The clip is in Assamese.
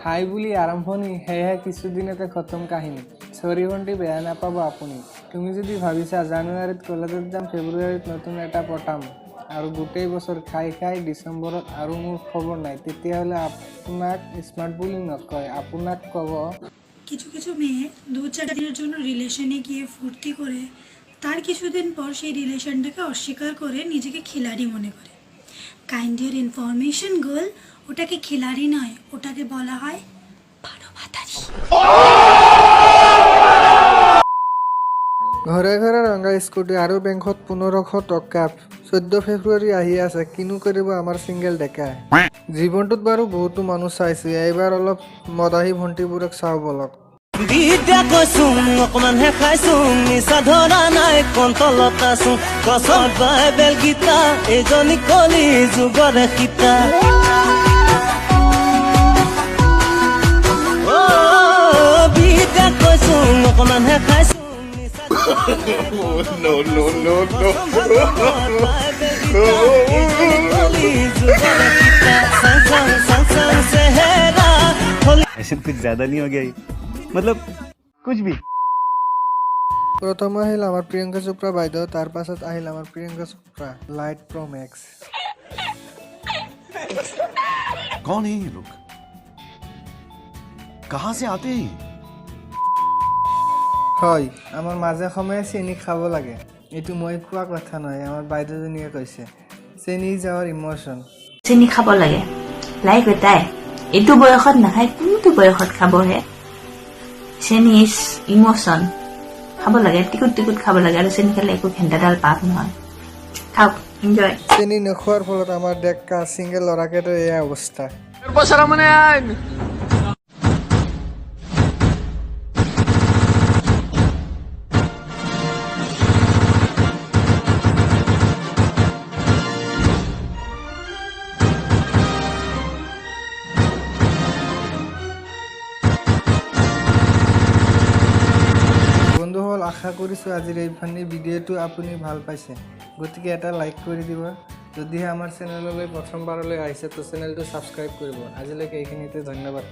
হাই বুলি আৰম্ভণি সেয়েহে কিছুদিনতে খতম কাহিনী সৰি ভণ্টি বেয়া নাপাব আপুনি তুমি যদি ভাবিছা জানুৱাৰীত কলেজত যাম ফেব্ৰুৱাৰীত নতুন এটা পটাম আৰু গোটেই বছৰ খাই খাই ডিসেম্বৰত আৰু মোৰ খবৰ নাই তেতিয়াহলে আপোনাক স্মার্ট বুলি নকয় আপোনাক কব কিছু কিছু মেয়ে 2-4 দিনের জন্য রিলেশনে গিয়ে ফুর্তি করে তার কিছুদিন পর সেই রিলেশনটাকে অস্বীকার করে নিজেকে খিলাড়ি মনে করে কাইন্ড ইউর ইনফরমেশন গার্ল ওটাকে খিলাড়ি নয় ওটাকে বলা হয় ভাড়াবাতারি ঘৰে ঘৰে ৰঙা স্কুটি আৰু বেংকত 1500 টকা 14 ফেব্ৰুৱাৰী আহি আছে কিনো কৰিব আমাৰ সিঙ্গেল ডেকা জীৱনটোত বাৰু বহুতো মানুহ চাইছে এইবাৰ অলপ মদাহী ভণ্টিবোৰক চাও বলক বিদ্যা কৈছোং অকমান হে খাইছোং নিচা ধৰা নাই কণ্টলত আছোং গছত বাইবেল গীতা এজনী কলি যুগৰে সীতা বিদ্যা কৈছোং অকমান হে খাইছোং ऐसे कुछ ज्यादा नहीं हो गया मतलब कुछ भी প্ৰথম আহিল আমাৰ প্ৰিয়ংকা চোপ্ৰা বাইদেউ তাৰ পাছত আহিল আমাৰ প্ৰিয়ংকা চোপ্ৰা লাইট প্ৰ ম্যাক্স कौन है ये लोग कहां से आते हैं হয় আমাৰ মাজে সময়ে চেনি খাব লাগে এটো মই কোৱা কথা নহয় আমাৰ বাইদেউজনীয়ে কৈছে চেনি ইজ আৱাৰ ইমোশন চেনি খাব লাগে লাইক এটাই এটো বয়সত নাখায় কোনটো বয়সত খাব হে চেনি ইজ ইমোশন খাব লাগে টিকুট টিকুট খাব লাগে আৰু চেনি খালে একো ঘেন্টাডাল পাপ নহয় খাওক এনজয় চেনি নখোৱাৰ ফলত আমাৰ ডেকা সিঙ্গেল লৰাকেতো এই অৱস্থা বন্ধুসকল আশা কৰিছো আজিৰ এই ফানি ভিডিঅ'টো আপুনি ভাল পাইছে গতিকে এটা লাইক কৰি দিব যদিহে আমাৰ চেনেললৈ প্ৰথমবাৰলৈ আহিছে তো চেনেলটো সাবস্ক্ৰাইব কৰিব আজিলৈকে এইখিনিতে ধন্যবাদ